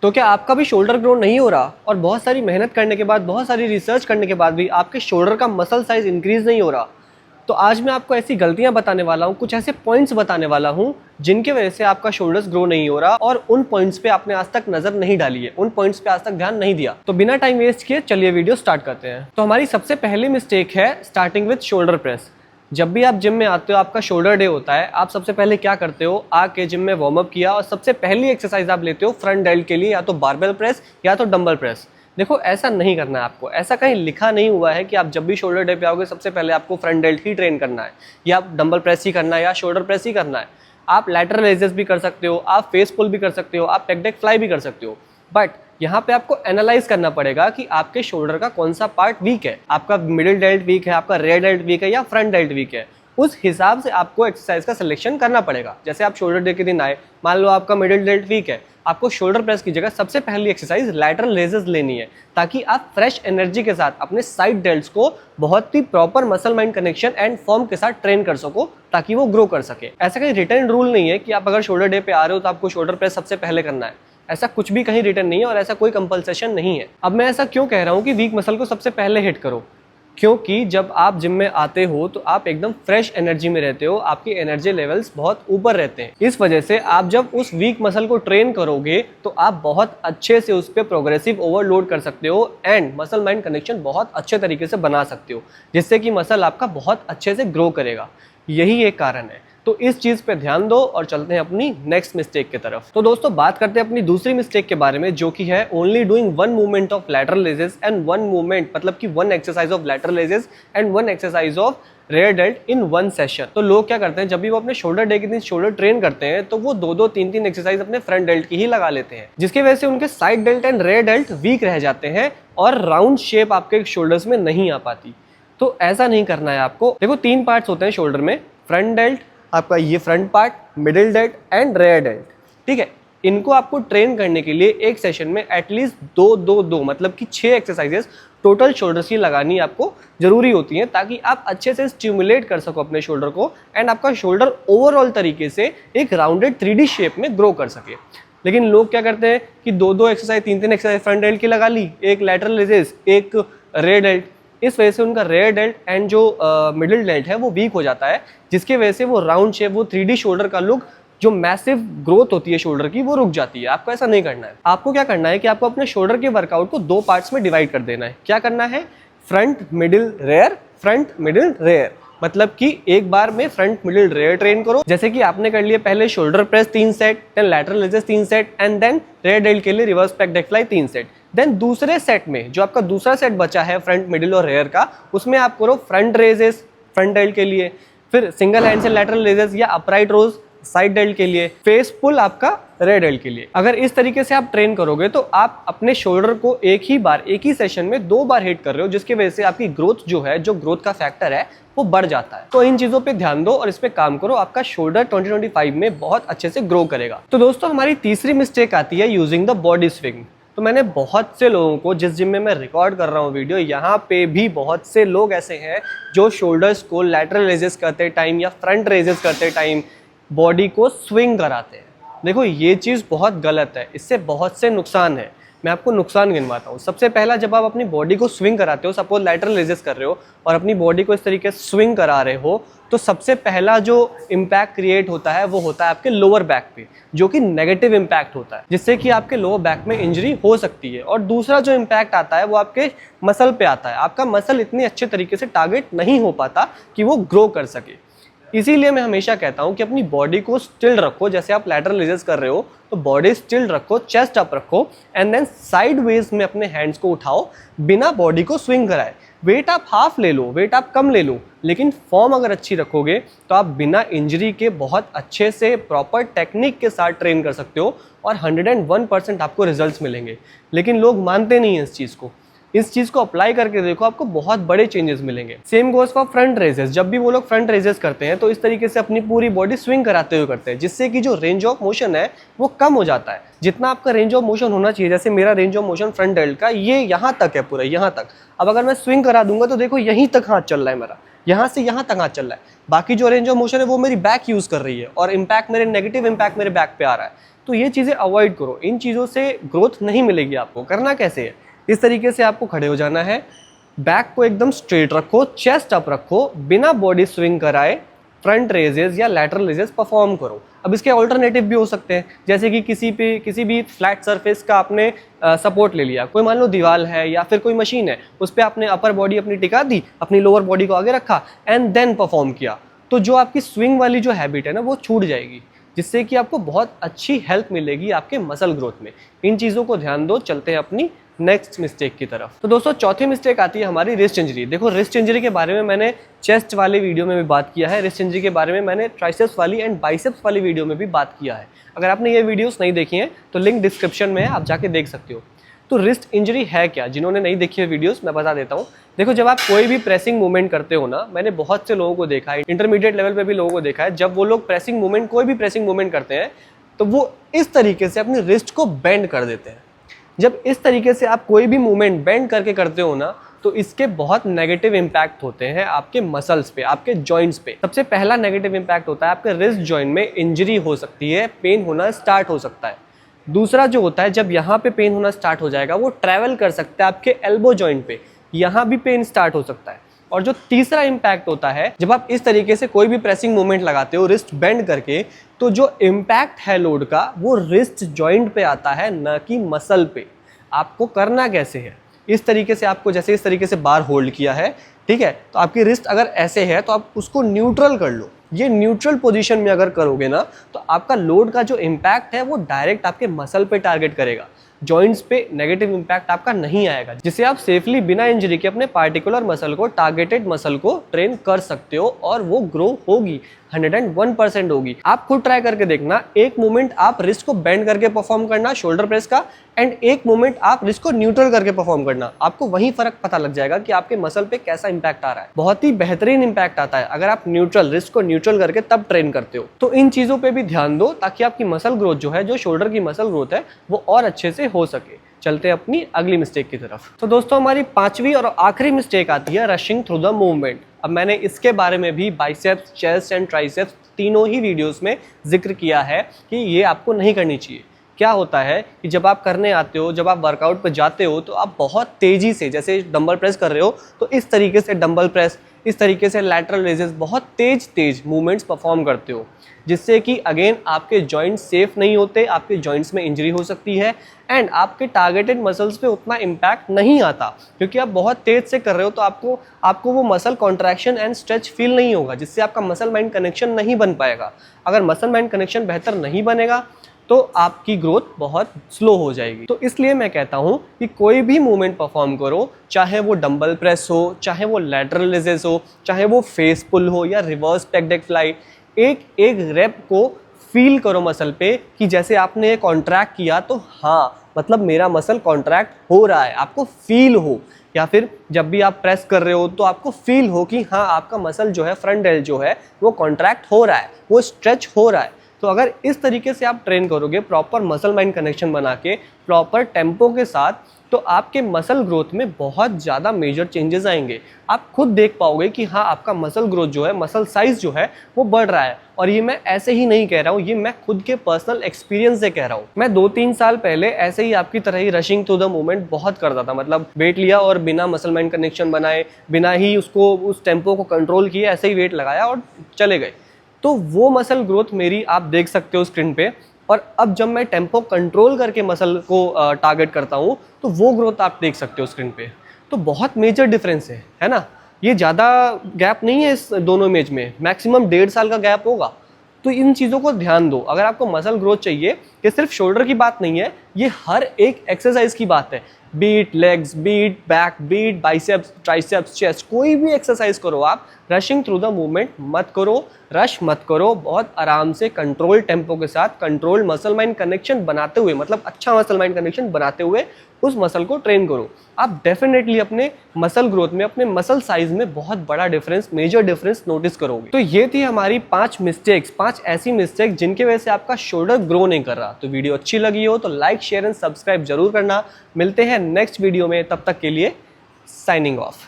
तो क्या आपका भी शोल्डर ग्रो नहीं हो रहा और बहुत सारी मेहनत करने के बाद, बहुत सारी रिसर्च करने के बाद भी आपके शोल्डर का मसल साइज इंक्रीज नहीं हो रहा? तो आज मैं आपको ऐसी गलतियां बताने वाला हूं, कुछ ऐसे पॉइंट्स बताने वाला हूं जिनके वजह से आपका शोल्डर्स ग्रो नहीं हो रहा और उन पॉइंट्स पे आपने आज तक नजर नहीं डाली है, उन पॉइंट्स पे आज तक ध्यान नहीं दिया। तो बिना टाइम वेस्ट किए चलिए वीडियो स्टार्ट करते हैं। तो हमारी सबसे पहली मिस्टेक है स्टार्टिंग विद शोल्डर प्रेस। जब भी आप जिम में आते हो, आपका शोल्डर डे होता है, आप सबसे पहले क्या करते हो? आके जिम में वार्म अप किया और सबसे पहली एक्सरसाइज आप लेते हो फ्रंट डेल्ट के लिए, या तो बारबेल प्रेस या तो डंबल प्रेस। देखो, ऐसा नहीं करना है आपको। ऐसा कहीं लिखा नहीं हुआ है कि आप जब भी शोल्डर डे पे आओगे सबसे पहले आपको फ्रंट डेल्ट ही ट्रेन करना है, या डंबल प्रेस ही करना है, या शोल्डर प्रेस ही करना है। आप लैटरल रेजेस भी कर सकते हो, आप फेस पुल भी कर सकते हो, आप पेक डेक फ्लाई भी कर सकते हो। बट यहाँ पे आपको एनालाइज करना पड़ेगा कि आपके शोल्डर का कौन सा पार्ट वीक है। आपका मिडिल डेल्ट वीक है, आपका रेयर डेल्ट वीक है, या फ्रंट डेल्ट वीक है। उस हिसाब से आपको एक्सरसाइज का सिलेक्शन करना पड़ेगा। जैसे आप शोल्डर डे के दिन आए, मान लो आपका मिडिल डेल्ट वीक है, आपको शोल्डर प्रेस की जगह सबसे पहली एक्सरसाइज लैटरल रेजेस लेनी है, ताकि आप फ्रेश एनर्जी के साथ अपने साइड डेल्ट्स को बहुत ही proper muscle mind connection and form के साथ ट्रेन कर सको, ताकि वो ग्रो कर सके। ऐसा कहीं रिटर्न रूल नहीं है कि आप अगर शोल्डर डे पे आ रहे हो तो आपको शोल्डर प्रेस सबसे पहले करना है। ऐसा कुछ भी कहीं रिटर्न नहीं है और ऐसा कोई कंपल्सेशन नहीं है। अब मैं ऐसा क्यों कह रहा हूँ कि वीक मसल को सबसे पहले हिट करो? क्योंकि जब आप जिम में आते हो तो आप एकदम फ्रेश एनर्जी में रहते हो, आपकी एनर्जी लेवल्स बहुत ऊपर रहते हैं। इस वजह से आप जब उस वीक मसल को ट्रेन करोगे तो आप बहुत अच्छे से उस पर प्रोग्रेसिव ओवरलोड कर सकते हो एंड मसल माइंड कनेक्शन बहुत अच्छे तरीके से बना सकते हो, जिससे कि मसल आपका बहुत अच्छे से ग्रो करेगा। यही एक कारण है। तो इस चीज पे ध्यान दो और चलते हैं अपनी नेक्स्ट मिस्टेक की तरफ। तो दोस्तों, बात करते हैं अपनी दूसरी मिस्टेक के बारे में, जो कि है only doing one movement of lateral raises and one movement, मतलब कि one exercise of lateral raises and one exercise of rare dealt in one session. तो लोग क्या करते हैं, जब भी वो अपने शोल्डर डे के दिन शोल्डर ट्रेन करते हैं तो वो दो दो तीन तीन एक्सरसाइज अपने फ्रंट डेल्ट की ही लगा लेते हैं, जिसकी वजह से उनके side delt and rear delt weak रह जाते हैं और राउंड शेप आपके शोल्डर्स में नहीं आ पाती। तो ऐसा नहीं करना है आपको। देखो, तीन पार्ट्स होते हैं शोल्डर में, फ्रंट डेल्ट, आपका ये front part, middle dealt and rear dealt. ठीक है, इनको आपको ट्रेन करने के लिए एक सेशन में एटलीस्ट दो मतलब कि 6 एक्सरसाइजेस टोटल शोल्डर्स की लगानी आपको जरूरी होती हैं, ताकि आप अच्छे से स्टिमुलेट कर सको अपने शोल्डर को एंड आपका शोल्डर ओवरऑल तरीके से एक राउंडेड 3D शेप में ग्रो कर सके। लेकिन लोग क्या करते हैं कि दो एक्सरसाइज, तीन एक्सरसाइज फ्रंट डेल्ट की लगा ली, एक लैटरल रेजेस, एक रेयर डेल्ट। इस वजह से उनका रेयर डेल्ट एंड जो मिडिल डेल्ट है वो वीक हो जाता है, जिसके वजह से वो राउंड शेप, वो 3D शोल्डर का लुक, जो मैसिव ग्रोथ होती है शोल्डर की, वो रुक जाती है। आपको ऐसा नहीं करना है। आपको क्या करना है कि आपको अपने शोल्डर के वर्कआउट को 2 पार्ट्स में डिवाइड कर देना है। क्या करना है? Front middle rear, front middle rear. मतलब कि एक बार में फ्रंट मिडिल रेयर ट्रेन करो, जैसे कि आपने कर लिया पहले shoulder press 3 set, then lateral raises 3 set and then rear delt के लिए reverse pec deck fly 3 set. Then दूसरे सेट में जो आपका दूसरा सेट बचा है फ्रंट मिडिल और रेयर का, उसमें आप करो फ्रंट रेजेस फ्रंट डेल्ट के लिए, फिर सिंगल हैंड से लैटरल रेजेस या अपराइट रोज साइड डेल्ट के लिए, फेस पुल आपका रेयर डेल्ट के लिए। अगर इस तरीके से आप ट्रेन करोगे तो आप अपने शोल्डर को एक ही सेशन में 2 बार हिट कर रहे हो, जिसकी वजह से आपकी ग्रोथ जो है, जो ग्रोथ का फैक्टर है, वो बढ़ जाता है। तो इन चीजों पे ध्यान दो और इस पे काम करो, आपका शोल्डर 2025 में बहुत अच्छे से ग्रो करेगा। तो दोस्तों, हमारी तीसरी मिस्टेक आती है यूजिंग द बॉडी स्विंग। तो मैंने बहुत से लोगों को, जिस जिम में मैं रिकॉर्ड कर रहा हूँ वीडियो, यहाँ पे भी बहुत से लोग ऐसे हैं जो शोल्डर्स को लैटरल रेजेस करते टाइम या फ्रंट रेजेस करते टाइम बॉडी को स्विंग कराते हैं। देखो, ये चीज़ बहुत गलत है, इससे बहुत से नुकसान है। मैं आपको नुकसान गिनवाता हूँ। सबसे पहला, जब आप अपनी बॉडी को स्विंग कराते हो, सपोज लैटरल रेजेस कर रहे हो और अपनी बॉडी को इस तरीके से स्विंग करा रहे हो, तो सबसे पहला जो इम्पैक्ट क्रिएट होता है वो होता है आपके लोअर बैक पे, जो कि नेगेटिव इम्पैक्ट होता है, जिससे कि आपके लोअर बैक में इंजरी हो सकती है। और दूसरा जो इम्पैक्ट आता है वो आपके मसल पे आता है। आपका मसल इतने अच्छे तरीके से टारगेट नहीं हो पाता कि वो ग्रो कर सके। इसीलिए मैं हमेशा कहता हूं कि अपनी बॉडी को स्टिल रखो। जैसे आप लैटरल रेजेस कर रहे हो तो बॉडी स्टिल रखो, चेस्ट अप रखो एंड देन साइड वेज में अपने हैंड्स को उठाओ बिना बॉडी को स्विंग कराए। वेट आप हाफ ले लो, वेट आप कम ले लो, लेकिन फॉर्म अगर अच्छी रखोगे तो आप बिना इंजरी के बहुत अच्छे से प्रॉपर टेक्निक के साथ ट्रेन कर सकते हो और 101% आपको रिजल्ट्स मिलेंगे। लेकिन लोग मानते नहीं हैं इस चीज़ को। इस चीज को अप्लाई करके देखो, आपको बहुत बड़े चेंजेस मिलेंगे। Same goes for front raises. जब भी वो लोग फ्रंट रेजेस करते हैं तो इस तरीके से अपनी पूरी बॉडी स्विंग कराते हुए करते हैं, जिससे कि जो रेंज ऑफ मोशन है वो कम हो जाता है। जितना आपका रेंज ऑफ मोशन होना चाहिए, जैसे मेरा range of motion front dealt का ये यहाँ तक है, पूरा यहाँ तक। अब अगर मैं स्विंग करा दूंगा तो देखो यहीं तक हाथ चल रहा है मेरा, यहाँ से यहाँ तक हाथ चल रहा है। बाकी जो रेंज ऑफ मोशन है वो मेरी बैक यूज कर रही है और इम्पैक्ट, मेरे नेगेटिव इम्पैक्ट मेरे बैक पे आ रहा है। तो ये चीज़ें अवॉइड करो, इन चीज़ों से ग्रोथ नहीं मिलेगी आपको। करना कैसे है, इस तरीके से आपको खड़े हो जाना है, बैक को एकदम स्ट्रेट रखो, चेस्ट अप रखो, बिना बॉडी स्विंग कराए फ्रंट रेजेस या लैटरल रेजेस परफॉर्म करो। अब इसके ऑल्टरनेटिव भी हो सकते हैं, जैसे कि किसी भी फ्लैट सरफेस का आपने सपोर्ट ले लिया, कोई मान लो दीवार है या फिर कोई मशीन है, उस पर आपने अपर बॉडी अपनी टिका दी, अपनी लोअर बॉडी को आगे रखा एंड देन परफॉर्म किया, तो जो आपकी स्विंग वाली जो हैबिट है ना वो छूट जाएगी, जिससे कि आपको बहुत अच्छी हेल्प मिलेगी आपके मसल ग्रोथ में। इन चीज़ों को ध्यान दो। चलते हैं अपनी नेक्स्ट मिस्टेक की तरफ। तो दोस्तों चौथी मिस्टेक आती है हमारी रिस्ट इंजरी। देखो रिस्ट इंजरी के बारे में मैंने चेस्ट वाले वीडियो में भी बात किया है, रिस्ट इंजरी के बारे में मैंने ट्राइसेप्स वाली एंड बाइसेप्स वाली वीडियो में भी बात किया है। अगर आपने ये वीडियोस नहीं देखी हैं तो लिंक डिस्क्रिप्शन में है, आप जाके देख सकते हो। तो रिस्ट इंजरी है क्या, जिन्होंने नहीं देखी है वीडियोस मैं बता देता हूँ। देखो जब आप कोई भी प्रेसिंग मूवमेंट करते हो ना, मैंने बहुत से लोगों को देखा है, इंटरमीडिएट लेवल पे भी लोगों को देखा है, जब वो लोग प्रेसिंग मूवमेंट कोई भी प्रेसिंग मूवमेंट करते हैं तो वो इस तरीके से अपनी रिस्ट को बेंड कर देते हैं। जब इस तरीके से आप कोई भी मूवमेंट बेंड करके करते हो ना, तो इसके बहुत नेगेटिव इंपैक्ट होते हैं आपके मसल्स पे, आपके जॉइंट्स पे। सबसे पहला नेगेटिव इंपैक्ट होता है आपके रिस्ट जॉइंट में इंजरी हो सकती है, पेन होना स्टार्ट हो सकता है। दूसरा जो होता है, जब यहाँ पे पेन होना स्टार्ट हो जाएगा वो ट्रैवल कर सकता है आपके एल्बो जॉइंट पे, यहाँ भी पेन स्टार्ट हो सकता है। और जो तीसरा इंपैक्ट होता है, जब आप इस तरीके से कोई भी प्रेसिंग मूवमेंट लगाते हो रिस्ट बेंड करके, तो जो इम्पैक्ट है लोड का वो रिस्ट जॉइंट पे आता है, न कि मसल पे। आपको करना कैसे है, इस तरीके से आपको, जैसे इस तरीके से बार होल्ड किया है, ठीक है, तो आपकी रिस्ट अगर ऐसे है तो आप उसको न्यूट्रल कर लो। ये न्यूट्रल पोजीशन में अगर करोगे ना, तो आपका लोड का जो इम्पैक्ट है वो डायरेक्ट आपके मसल पे टारगेट करेगा, जॉइंट्स पे नेगेटिव इंपैक्ट आपका नहीं आएगा, जिससे आप सेफली बिना इंजरी के अपने पार्टिकुलर मसल को, टारगेटेड मसल को ट्रेन कर सकते हो और वो ग्रो होगी, 101% होगी। आप खुद ट्राई करके देखना, एक मूवमेंट आप रिस्ट को बेंड करके परफॉर्म करना शोल्डर प्रेस का, एंड एक मूवमेंट आप रिस्ट को न्यूट्रल करके परफॉर्म करना, आपको वही फर्क पता लग जाएगा कि आपके मसल पे कैसा इंपैक्ट आ रहा है। बहुत ही बेहतरीन इंपैक्ट आता है अगर आप न्यूट्रल, रिस्ट को न्यूट्रल करके तब ट्रेन करते हो। तो इन चीजों पे भी ध्यान दो ताकि आपकी मसल ग्रोथ जो है, जो शोल्डर की मसल ग्रोथ है, वो और अच्छे से हो सके। चलते हैं अपनी अगली मिस्टेक की तरफ। तो दोस्तों हमारी पांचवी और आखिरी मिस्टेक आती है रशिंग थ्रू द मूवमेंट। अब मैंने इसके बारे में भी बाइसेप्स, चेस्ट एंड ट्राइसेप्स तीनों ही वीडियोस में जिक्र किया है कि ये आपको नहीं करनी चाहिए। क्या होता है कि जब आप करने आते हो, जब आप वर्कआउट पर जाते हो, तो आप बहुत तेज़ी से, जैसे डंबल प्रेस कर रहे हो तो इस तरीके से डंबल प्रेस, इस तरीके से लैटरल रेजेस, बहुत तेज मूवमेंट्स परफॉर्म करते हो, जिससे कि अगेन आपके जॉइंट्स सेफ नहीं होते, आपके जॉइंट्स में इंजरी हो सकती है एंड आपके टारगेटेड मसल्स पे उतना इम्पैक्ट नहीं आता, क्योंकि आप बहुत तेज से कर रहे हो। तो आपको वो muscle contraction and stretch feel नहीं होगा, जिससे आपका मसल माइंड कनेक्शन नहीं बन पाएगा। अगर मसल माइंड कनेक्शन बेहतर नहीं बनेगा तो आपकी ग्रोथ बहुत स्लो हो जाएगी। तो इसलिए मैं कहता हूँ कि कोई भी मूवमेंट परफॉर्म करो, चाहे वो डंबल प्रेस हो, चाहे वो लैटरल रेजेस हो, चाहे वो फेस पुल हो या रिवर्स पेग डेक फ्लाई, एक एक रेप को फील करो मसल पे कि जैसे आपने कॉन्ट्रैक्ट किया तो हाँ, मतलब मेरा मसल कॉन्ट्रैक्ट हो रहा है, आपको फील हो। या फिर जब भी आप प्रेस कर रहे हो तो आपको फील हो कि हाँ, आपका मसल जो है, फ्रंट डेल्ट जो है, वो कॉन्ट्रैक्ट हो रहा है, वो स्ट्रेच हो रहा है। तो अगर इस तरीके से आप ट्रेन करोगे, प्रॉपर मसल माइंड कनेक्शन बना के, प्रॉपर टेम्पो के साथ, तो आपके मसल ग्रोथ में बहुत ज़्यादा मेजर चेंजेस आएंगे। आप खुद देख पाओगे कि हाँ, आपका मसल ग्रोथ जो है, मसल साइज जो है, वो बढ़ रहा है। और ये मैं ऐसे ही नहीं कह रहा हूँ, ये मैं खुद के पर्सनल एक्सपीरियंस से कह रहा हूँ। मैं 2-3 साल पहले ऐसे ही आपकी तरह ही रशिंग थ्रू द मूवमेंट बहुत करता था, मतलब वेट लिया और बिना मसल माइंड कनेक्शन बनाए, बिना ही उसको, उस टेम्पो को कंट्रोल किए, ऐसे ही वेट लगाया और चले गए। तो वो मसल ग्रोथ मेरी आप देख सकते हो स्क्रीन पे। और अब जब मैं टेम्पो कंट्रोल करके मसल को टारगेट करता हूँ, तो वो ग्रोथ आप देख सकते हो स्क्रीन पे। तो बहुत मेजर डिफरेंस है ना। ये ज़्यादा गैप नहीं है इस दोनों इमेज में, मैक्सिमम 1.5 साल का गैप होगा। तो इन चीज़ों को ध्यान दो। अगर आपको मसल ग्रोथ चाहिए, ये सिर्फ शोल्डर की बात नहीं है, ये हर एक एक्सरसाइज की बात है। Be it legs, be it back, be it biceps, triceps, chest, कोई भी एक्सरसाइज करो आप, रशिंग थ्रू द मूवमेंट मत करो, रश मत करो। बहुत आराम से कंट्रोल टेम्पो के साथ, कंट्रोल मसल माइंड कनेक्शन बनाते हुए, मतलब अच्छा मसल माइंड कनेक्शन बनाते हुए उस मसल को ट्रेन करो। आप डेफिनेटली अपने मसल ग्रोथ में, अपने मसल साइज में बहुत बड़ा डिफरेंस, मेजर डिफरेंस नोटिस करोगे। तो ये थी हमारी 5 मिस्टेक्स, 5 ऐसी मिस्टेक जिनके वजह से आपका शोल्डर ग्रो नहीं कर रहा। तो वीडियो अच्छी लगी हो तो लाइक, शेयर एंड सब्सक्राइब जरूर करना। मिलते हैं नेक्स्ट वीडियो में, तब तक के लिए साइनिंग ऑफ।